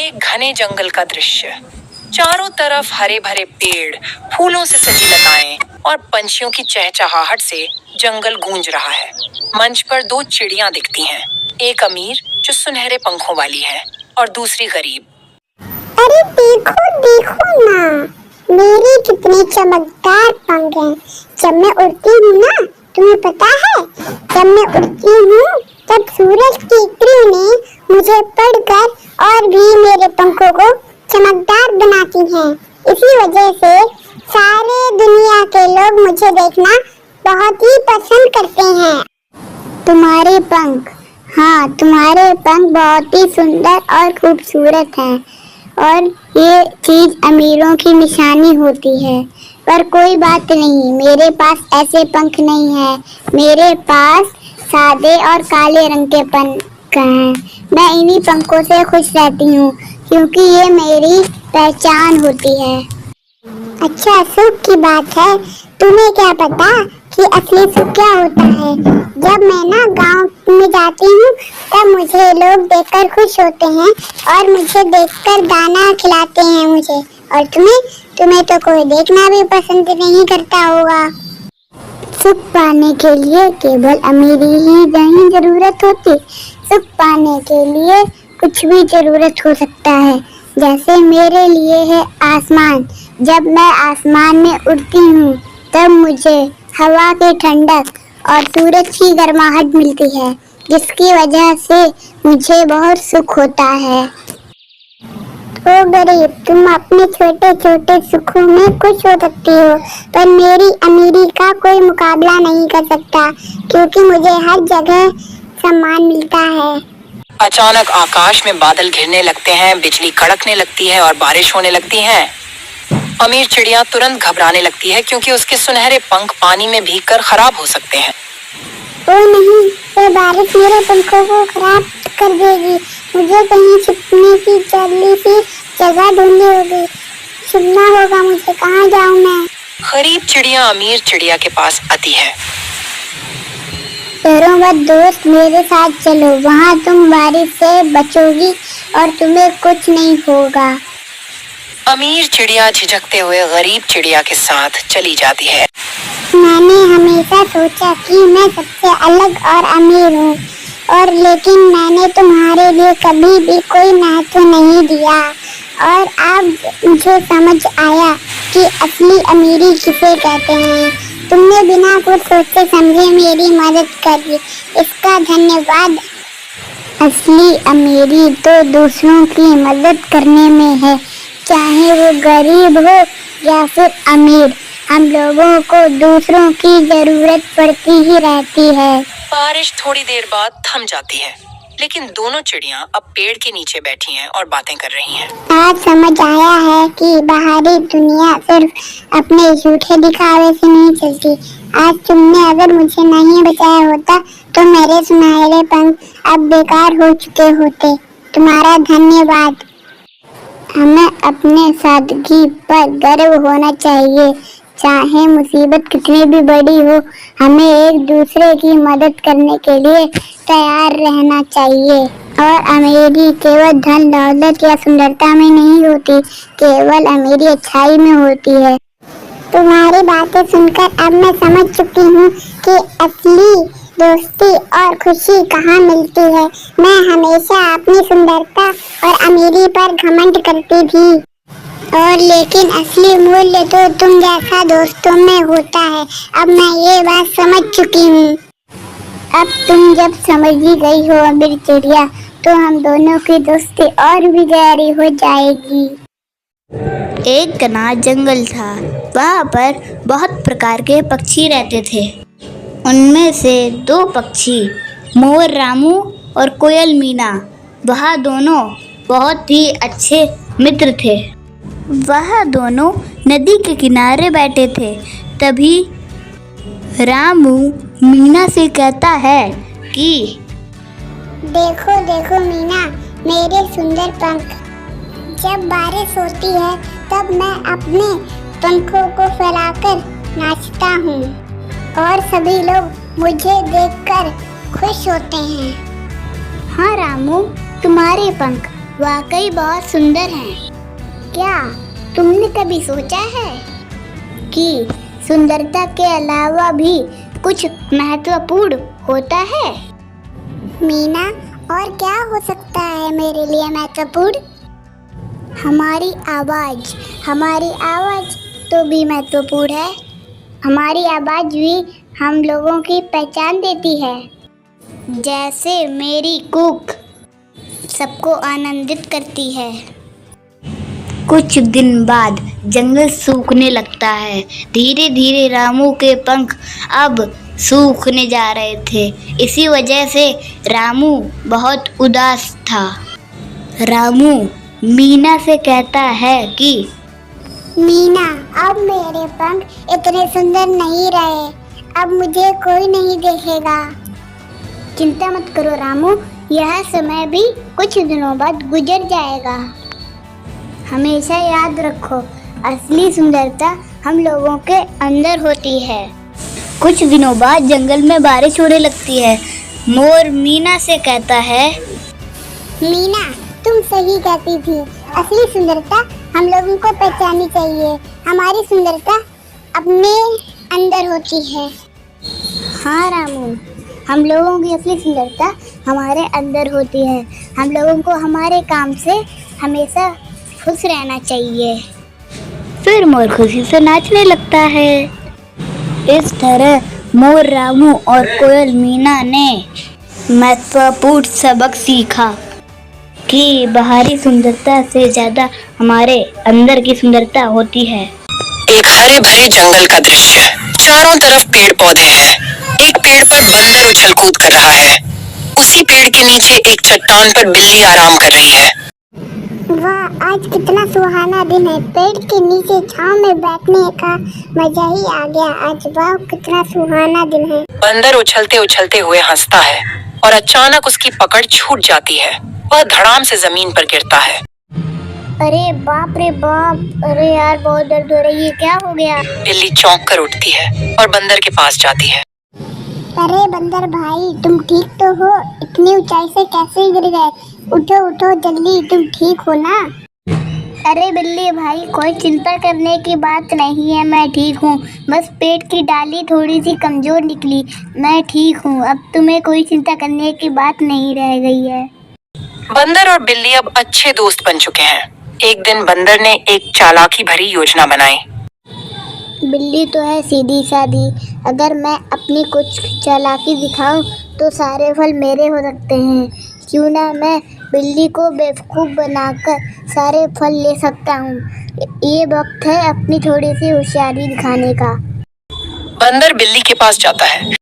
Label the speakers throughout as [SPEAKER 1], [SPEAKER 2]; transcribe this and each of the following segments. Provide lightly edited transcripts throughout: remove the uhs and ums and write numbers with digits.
[SPEAKER 1] एक घने जंगल का दृश्य। चारों तरफ हरे भरे पेड़, फूलों से सजी लताएं और पंछियों की चहचहाहट से जंगल गूंज रहा है। मंच पर दो चिड़ियां दिखती हैं, एक अमीर जो सुनहरे पंखों वाली है और दूसरी गरीब।
[SPEAKER 2] अरे देखो देखो ना, मेरे कितने चमकदार पंख हैं। जब मैं उड़ती हूँ ना, तुम्हें पता है, जब मैं उड़ती हूँ तब सूरज की किरणें मुझे पढ़कर और भी मेरे पंखों को चमकदार बनाती हैं। इसी वजह से सारे दुनिया के लोग मुझे देखना बहुत ही पसंद करते हैं। तुम्हारे पंख, हाँ तुम्हारे पंख बहुत ही सुंदर और खूबसूरत हैं और ये चीज अमीरों की निशानी होती है। पर कोई बात नहीं, मेरे पास ऐसे पंख नहीं है। मेरे पास सादे और काले रंग के पंख हैं। मैं इन्हीं पंखों से खुश रहती हूँ क्योंकि ये मेरी पहचान होती है। अच्छा, सुख की बात है। तुम्हें क्या पता कि असली सुख क्या होता है? जब मैं ना गांव में जाती हूँ तब मुझे लोग देखकर खुश होते हैं और मुझे देखकर दाना खिलाते हैं मुझे। और तुम्हें तो कोई देखना भी पसंद नहीं करता होगा। सुख पाने के लिए केवल अमीरी ही नहीं जरूरत होती। सुख पाने के लिए कुछ भी जरूरत हो सकता है। जैसे मेरे लिए है आसमान। जब मैं आसमान में उड़ती हूँ तब मुझे हवा की ठंडक और सूरज की गर्माहट मिलती है, जिसकी वजह से मुझे बहुत सुख होता है। ओ गरीब, तुम अपने छोटे छोटे सुखों में खुश हो सकती हो, पर मेरी अमीरी का कोई मुकाबला नहीं कर सकता क्योंकि मुझे हर जगह सम्मान मिलता है।
[SPEAKER 1] अचानक आकाश में बादल घिरने लगते हैं, बिजली कड़कने लगती है और बारिश होने लगती है। अमीर चिड़िया तुरंत घबराने लगती है क्योंकि उसके सुनहरे पंख पानी में भीगकर खराब हो सकते हैं।
[SPEAKER 2] ओ नहीं, ये बारिश मेरे पंखों को खराब कर देगी। मुझे कहीं छिपने की जल्दी सी जगह ढूंढनी होगी। छुपना होगा मुझे। कहाँ जाऊँ मैं?
[SPEAKER 1] गरीब चिड़िया अमीर चिड़िया के पास आती है।
[SPEAKER 2] डरो मत दोस्त, मेरे साथ चलो। वहाँ तुम बारिश से बचोगी और तुम्हें कुछ नहीं होगा।
[SPEAKER 1] अमीर चिड़िया झिझकते हुए गरीब चिड़िया के साथ चली जाती है।
[SPEAKER 2] मैंने हमेशा सोचा कि मैं सबसे अलग और अमीर हूँ, और लेकिन मैंने तुम्हारे लिए कभी भी कोई महत्व नहीं दिया। और अब मुझे समझ आया कि असली अमीरी किसे कहते हैं। तुमने बिना कुछ सोचे समझे मेरी मदद करी, इसका धन्यवाद। असली अमीरी तो दूसरों की मदद करने में है, चाहे वो गरीब हो या फिर अमीर। हम लोगों को दूसरों की जरूरत पड़ती ही रहती है।
[SPEAKER 1] बारिश थोड़ी देर बाद थम जाती है, लेकिन दोनों चिड़ियां अब पेड़ के नीचे बैठी हैं और बातें कर रही हैं।
[SPEAKER 2] आज समझ आया है कि बाहरी दुनिया सिर्फ अपने झूठे दिखावे से नहीं चलती। आज तुमने अगर मुझे नहीं बचाया होता तो मेरे सुनहरे पंख अब बेकार हो चुके होते। तुम्हारा धन्यवाद। हमें अपने सादगी पर गर्व होना चाहिए। चाहे मुसीबत कितनी भी बड़ी हो, हमें एक दूसरे की मदद करने के लिए तैयार रहना चाहिए। और अमीरी केवल धन दौलत या सुंदरता में नहीं होती, केवल अमीरी अच्छाई में होती है। तुम्हारी बातें सुनकर अब मैं समझ चुकी हूँ कि असली दोस्ती और खुशी कहाँ मिलती है। मैं हमेशा अपनी सुंदरता और अमीरी पर घमंड करती थी, और लेकिन असली मूल्य तो तुम जैसा दोस्तों में होता है। अब मैं ये बात समझ चुकी हूँ। अब तुम जब समझ ही गई हो अमीर चिड़िया, तो हम दोनों की दोस्ती और भी गहरी हो जाएगी।
[SPEAKER 3] एक घना जंगल था। वहाँ पर बहुत प्रकार के पक्षी रहते थे। उनमें से दो पक्षी, मोर रामू और कोयल मीना, वह दोनों बहुत ही अच्छे मित्र थे। वह दोनों नदी के किनारे बैठे थे। तभी रामू मीना से कहता है कि
[SPEAKER 2] देखो देखो मीना, मेरे सुंदर पंख। जब बारिश होती है तब मैं अपने पंखों को फैलाकर नाचता हूँ और सभी लोग मुझे देखकर खुश होते हैं। हाँ रामू, तुम्हारे पंख
[SPEAKER 3] वाकई बहुत सुंदर हैं। क्या तुमने कभी सोचा है कि सुंदरता के अलावा भी कुछ महत्वपूर्ण होता है?
[SPEAKER 2] मीना, और क्या हो सकता है मेरे लिए महत्वपूर्ण?
[SPEAKER 3] हमारी आवाज़ तो भी महत्वपूर्ण है। हमारी आवाज़ भी हम लोगों की पहचान देती है। जैसे मेरी कूक सबको आनंदित करती है। कुछ दिन बाद जंगल सूखने लगता है। धीरे धीरे रामू के पंख अब सूखने जा रहे थे। इसी वजह से रामू बहुत उदास था। रामू मीना से कहता है कि
[SPEAKER 2] मीना, अब मेरे पंख इतने सुंदर नहीं रहे। अब मुझे कोई नहीं देखेगा।
[SPEAKER 3] चिंता मत करो रामू, यह समय भी कुछ दिनों बाद गुजर जाएगा। हमेशा याद रखो, असली सुंदरता हम लोगों के अंदर होती है। कुछ दिनों बाद जंगल में बारिश होने लगती है। मोर मीना से कहता है,
[SPEAKER 2] मीना, तुम सही कहती थी। असली सुंदरता हम लोगों को पहचाननी चाहिए। हमारी सुंदरता अपने अंदर होती है।
[SPEAKER 3] हाँ रामू, हम लोगों की असली सुंदरता हमारे अंदर होती है। हम लोगों को हमारे काम से हमेशा खुश रहना चाहिए। फिर मोर खुशी से नाचने लगता है। इस तरह मोर रामू और कोयल मीना ने महत्वपूर्ण सबक सीखा कि बाहरी सुंदरता से ज्यादा हमारे अंदर की सुंदरता होती है।
[SPEAKER 1] एक हरे भरे जंगल का दृश्य। चारों तरफ पेड़ पौधे हैं। एक पेड़ पर बंदर उछल कूद कर रहा है। उसी पेड़ के नीचे एक चट्टान पर बिल्ली आराम कर रही है।
[SPEAKER 2] वाह, आज कितना सुहाना दिन है। पेड़ के नीचे छांव में बैठने का मजा ही आ गया आज। वाह, कितना सुहाना दिन है।
[SPEAKER 1] बंदर उछलते उछलते हुए हंसता है और अचानक उसकी पकड़ छूट जाती है। वह धड़ाम से जमीन पर गिरता है।
[SPEAKER 3] अरे बाप रे बाप, अरे यार बहुत दर्द हो रही है, क्या हो गया?
[SPEAKER 1] बिल्ली चौंक कर उठती है और बंदर के पास जाती है।
[SPEAKER 2] अरे बंदर भाई, तुम ठीक तो हो? इतनी ऊंचाई से कैसे गिर गए? उठो उठो जल्दी, तुम ठीक हो ना?
[SPEAKER 3] अरे बिल्ली भाई, कोई चिंता करने की बात नहीं है, मैं ठीक हूँ। बस पेट की डाली थोड़ी सी कमजोर निकली, मैं ठीक हूँ। अब तुम्हें कोई चिंता करने की बात नहीं रह गई है।
[SPEAKER 1] बंदर और बिल्ली अब अच्छे दोस्त बन चुके हैं। एक दिन बंदर ने एक चालाकी भरी योजना बनाई।
[SPEAKER 3] बिल्ली तो है सीधी सादी, अगर मैं अपनी कुछ चालाकी दिखाऊं तो सारे फल मेरे हो सकते हैं। क्यों ना मैं बिल्ली को बेवकूफ़ बनाकर सारे फल ले सकता हूँ। ये वक्त है अपनी थोड़ी सी होशियारी दिखाने का।
[SPEAKER 1] बंदर बिल्ली के पास जाता है।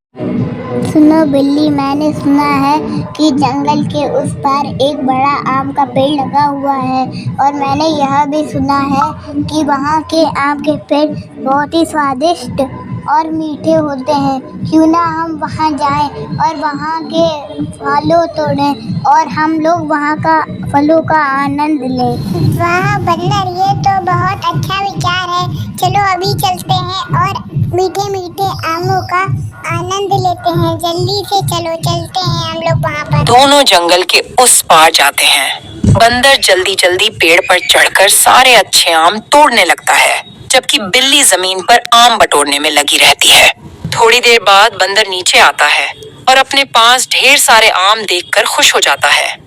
[SPEAKER 3] सुनो बिल्ली, मैंने सुना है कि जंगल के उस पार एक बड़ा आम का पेड़ लगा हुआ है, और मैंने यह भी सुना है कि वहाँ के आम के पेड़ बहुत ही स्वादिष्ट और मीठे होते हैं। क्यों ना हम वहाँ जाएं और वहाँ के फलों तोड़ें और हम लोग वहाँ का फलों का आनंद लें।
[SPEAKER 2] वाह बंदर, ये तो बहुत अच्छा विचार है। चलो अभी चलते हैं और मीठे मीठे आमों का आनंद लेते हैं। जल्दी से चलो, चलते हैं हम लोग वहाँ पर।
[SPEAKER 1] दोनों जंगल के उस पार जाते हैं। बंदर जल्दी जल्दी पेड़ पर चढ़कर सारे अच्छे आम तोड़ने लगता है, जबकि बिल्ली जमीन पर आम बटोरने में लगी रहती है। थोड़ी देर बाद बंदर नीचे आता है और अपने पास ढेर सारे आम देखकर खुश हो जाता है।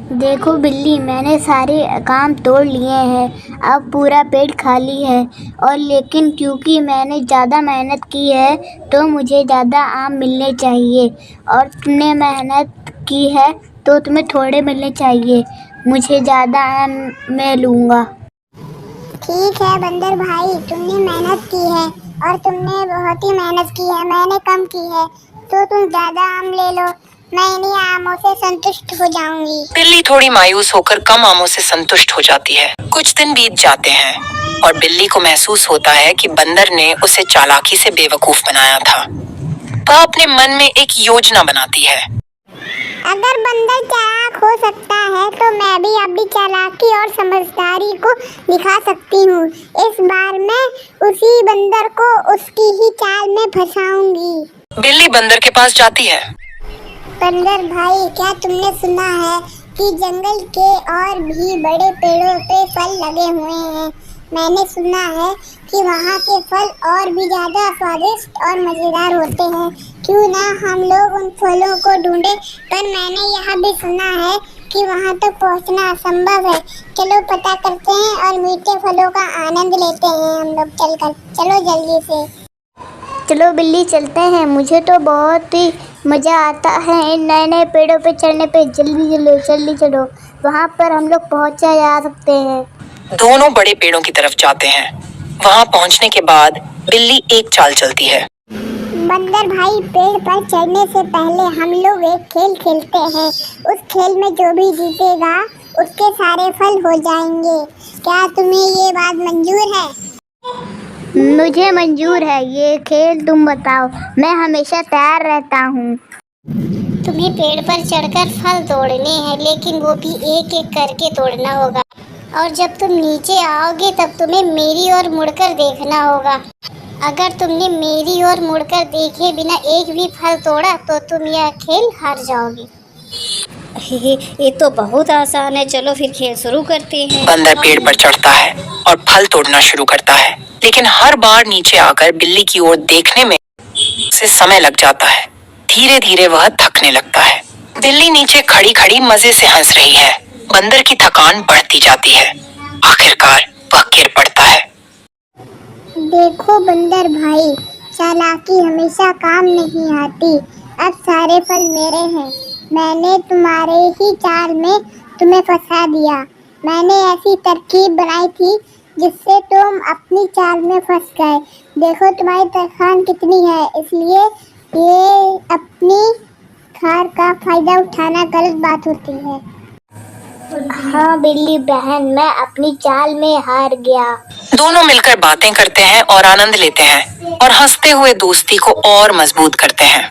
[SPEAKER 3] देखो बिल्ली, मैंने सारे काम तोड़ लिए हैं, अब पूरा पेट खाली है। और लेकिन क्योंकि मैंने ज़्यादा मेहनत की है तो मुझे ज़्यादा आम मिलने चाहिए, और तुमने मेहनत की है तो तुम्हें थोड़े मिलने चाहिए। मुझे ज़्यादा आम मैं लूँगा।
[SPEAKER 2] ठीक है बंदर भाई, तुमने मेहनत की है और तुमने बहुत ही मेहनत की है, मैंने कम की है, तो तुम ज्यादा आम ले लो। मैं इन्हीं आमों से संतुष्ट हो जाऊंगी।
[SPEAKER 1] बिल्ली थोड़ी मायूस होकर कम आमों से संतुष्ट हो जाती है। कुछ दिन बीत जाते हैं और बिल्ली को महसूस होता है कि बंदर ने उसे चालाकी से बेवकूफ बनाया था। वह अपने मन में एक योजना बनाती है।
[SPEAKER 2] अगर बंदर चालाक हो सकता है तो मैं भी अपनी चालाकी और समझदारी को दिखा सकती हूँ। इस बार मैं उसी बंदर को उसकी ही चाल में फंसाऊंगी।
[SPEAKER 1] बिल्ली बंदर के पास जाती है।
[SPEAKER 2] बंदर भाई, क्या तुमने सुना है कि जंगल के और भी बड़े पेड़ों पे फल लगे हुए हैं। मैंने सुना है कि वहाँ के फल और भी ज़्यादा स्वादिष्ट और मज़ेदार होते हैं। क्यों ना हम लोग उन फलों को ढूंढें। पर मैंने यह भी सुना है कि वहाँ तक पहुँचना असंभव है। चलो पता करते हैं और मीठे फलों का आनंद लेते हैं हम लोग चलकर। चलो जल्दी से।
[SPEAKER 3] चलो बिल्ली चलते हैं। मुझे तो बहुत ही मज़ा आता है इन नए नए पेड़ों पे चढ़ने पे। जल्दी चलो, वहाँ पर हम लोग पहुँचा जा सकते हैं।
[SPEAKER 1] दोनों बड़े पेड़ों की तरफ जाते हैं। वहाँ पहुँचने के बाद बिल्ली एक चाल चलती है।
[SPEAKER 2] बंदर भाई, पेड़ पर चढ़ने से पहले हम लोग एक खेल खेलते हैं। उस खेल में जो भी जीतेगा उसके सारे फल हो जाएंगे। क्या तुम्हें ये बात मंजूर है?
[SPEAKER 3] मुझे मंजूर है। ये खेल तुम बताओ, मैं हमेशा तैयार रहता हूँ।
[SPEAKER 2] तुम्हें पेड़ पर चढ़कर फल तोड़ने हैं, लेकिन वो भी एक एक करके तोड़ना होगा। और जब तुम नीचे आओगे तब तुम्हें मेरी ओर मुड़कर देखना होगा। अगर तुमने मेरी ओर मुड़कर देखे बिना एक भी फल तोड़ा तो तुम यह खेल हार जाओगे।
[SPEAKER 3] ये तो बहुत आसान है। चलो फिर खेल शुरू करते हैं।
[SPEAKER 1] बंदर पेड़ पर चढ़ता है और फल तोड़ना शुरू करता है, लेकिन हर बार नीचे आकर बिल्ली की ओर देखने में उसे समय लग जाता है। धीरे धीरे वह थकने लगता है। बिल्ली नीचे खड़ी खड़ी मजे से हंस रही है। बंदर की थकान बढ़ती जाती है। आखिरकार वह गिर पड़ता है।
[SPEAKER 2] देखो बंदर भाई, चालाकी हमेशा काम नहीं आती। अब सारे फल मेरे हैं। मैंने तुम्हारे ही चाल में तुम्हें फंसा दिया। मैंने ऐसी तरकीब बनाई थी जिससे तुम अपनी चाल में फंस गए। देखो तुम्हारी थकान कितनी है, इसलिए ये अपनी हार का फायदा उठाना गलत बात होती है।
[SPEAKER 3] हाँ बिल्ली बहन, मैं अपनी चाल में हार गया।
[SPEAKER 1] दोनों मिलकर बातें करते हैं और आनंद लेते हैं और हंसते हुए दोस्ती को और मजबूत करते हैं।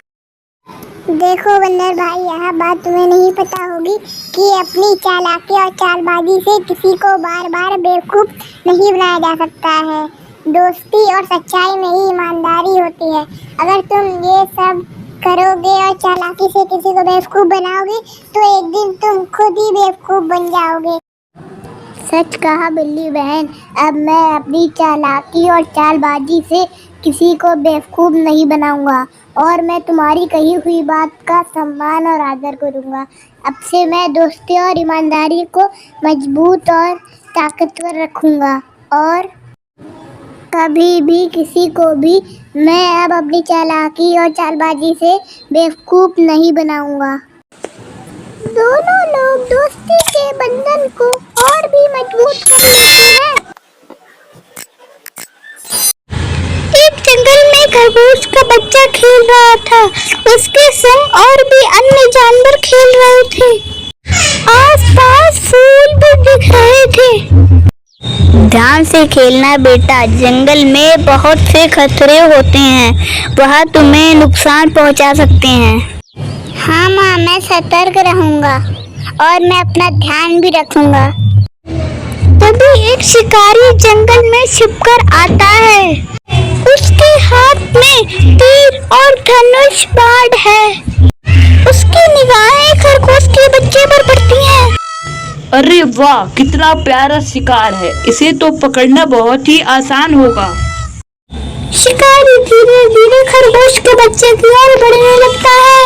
[SPEAKER 2] देखो बंदर भाई, यह बात तुम्हें नहीं पता होगी कि अपनी चालाकी और चालबाजी से किसी को बार बार बेवकूफ नहीं बनाया जा सकता है। दोस्ती और सच्चाई में ही ईमानदारी होती है। अगर तुम ये सब करोगे और चालाकी से किसी को बेवकूफ बनाओगे तो एक दिन तुम खुद ही बेवकूफ बन जाओगे।
[SPEAKER 3] सच कहा बिल्ली बहन। अब मैं अपनी चालाकी और चालबाजी से किसी को बेवकूफ नहीं बनाऊंगा और मैं तुम्हारी कही हुई बात का सम्मान और आदर करूंगा। अब से मैं दोस्ती और ईमानदारी को मजबूत और ताकतवर रखूंगा और कभी भी किसी को भी मैं अब अपनी चालाकी और चालबाजी से बेवकूफ नहीं बनाऊंगा।
[SPEAKER 2] दोनों लोग दोस्ती के बंधन को और भी मजबूत कर लेते हैं। एक जंगल में खरगोश का बच्चा खेल रहा था। उसके संग और भी अन्य जानवर खेल रहे थे। आसपास फूल भी दिख रहे थे।
[SPEAKER 3] ध्यान से खेलना बेटा, जंगल में बहुत से खतरे होते हैं, वह तुम्हें नुकसान पहुंचा सकते हैं।
[SPEAKER 2] हाँ माँ, मैं सतर्क रहूंगा और मैं अपना ध्यान भी रखूंगा। तभी एक शिकारी जंगल में छिपकर आता है। उसके हाथ में तीर और धनुष बाण है। उसकी निगाहें खरगोश के बच्चे पर पड़ती हैं।
[SPEAKER 4] अरे वाह, कितना प्यारा शिकार है। इसे तो पकड़ना बहुत ही आसान होगा।
[SPEAKER 2] शिकारी धीरे धीरे खरगोश के बच्चे की ओर बढ़ने लगता है।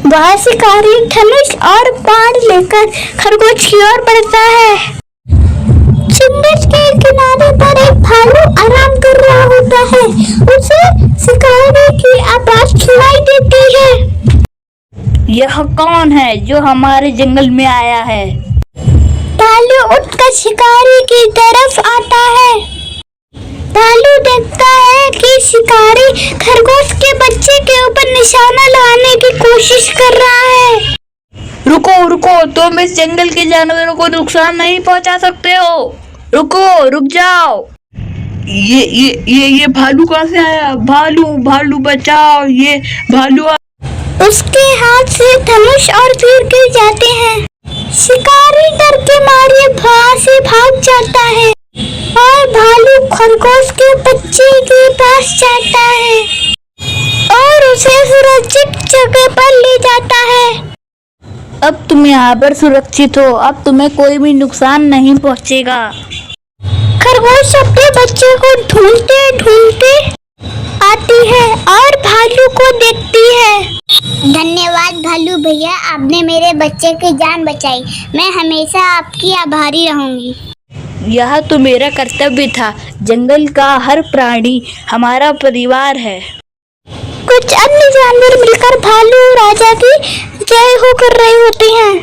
[SPEAKER 2] वह शिकारी धनुष और बाण लेकर खरगोश की ओर बढ़ता है। जंगल के किनारे पर एक भालू आराम कर रहा होता है। उसे शिकारी की आवाज सुनाई देती है।
[SPEAKER 4] यह कौन है जो हमारे जंगल में आया है?
[SPEAKER 2] भालू उठकर शिकारी की तरफ आता है। भालू देखता है कि शिकारी खरगोश के बच्चे के ऊपर निशाना लगाने की कोशिश कर रहा है।
[SPEAKER 4] रुको रुको, तुम इस जंगल के जानवरों को नुकसान नहीं पहुंचा सकते हो। रुको, रुक जाओ। ये भालू कहाँ से आया? भालू बचाओ, ये भालू।
[SPEAKER 2] उसके हाथ से धनुष और तीर गिर जाते हैं। शिकारी डर के मारे वहां से भाग जाता है और भालू खरगोश के बच्चे के पास जाता है और उसे सुरक्षित जगह पर ले जाता है।
[SPEAKER 4] अब तुम यहाँ पर सुरक्षित हो, अब तुम्हें कोई भी नुकसान नहीं पहुँचेगा।
[SPEAKER 3] खरगोश अपने बच्चे को ढूंढते ढूंढते आती है और भालू को देखती है। धन्यवाद भालू भैया, आपने मेरे बच्चे की जान बचाई। मैं हमेशा आपकी आभारी रहूंगी।
[SPEAKER 4] यह तो मेरा कर्तव्य था। जंगल का हर प्राणी हमारा परिवार है।
[SPEAKER 3] कुछ अन्य जानवर मिलकर भालू राजा की जय हो कर रहे होते हैं।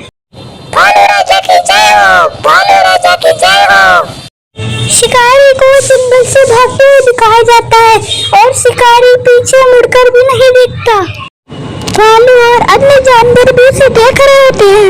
[SPEAKER 3] भालू राजा की जय हो, भालू राजा की जय हो। शिकारी को जंगल से भागते हुए दिखाया जाता है और शिकारी पीछे मुड़कर भी नहीं देखता। भालू और अन्य जानवर भी उसे देख रहे होते हैं।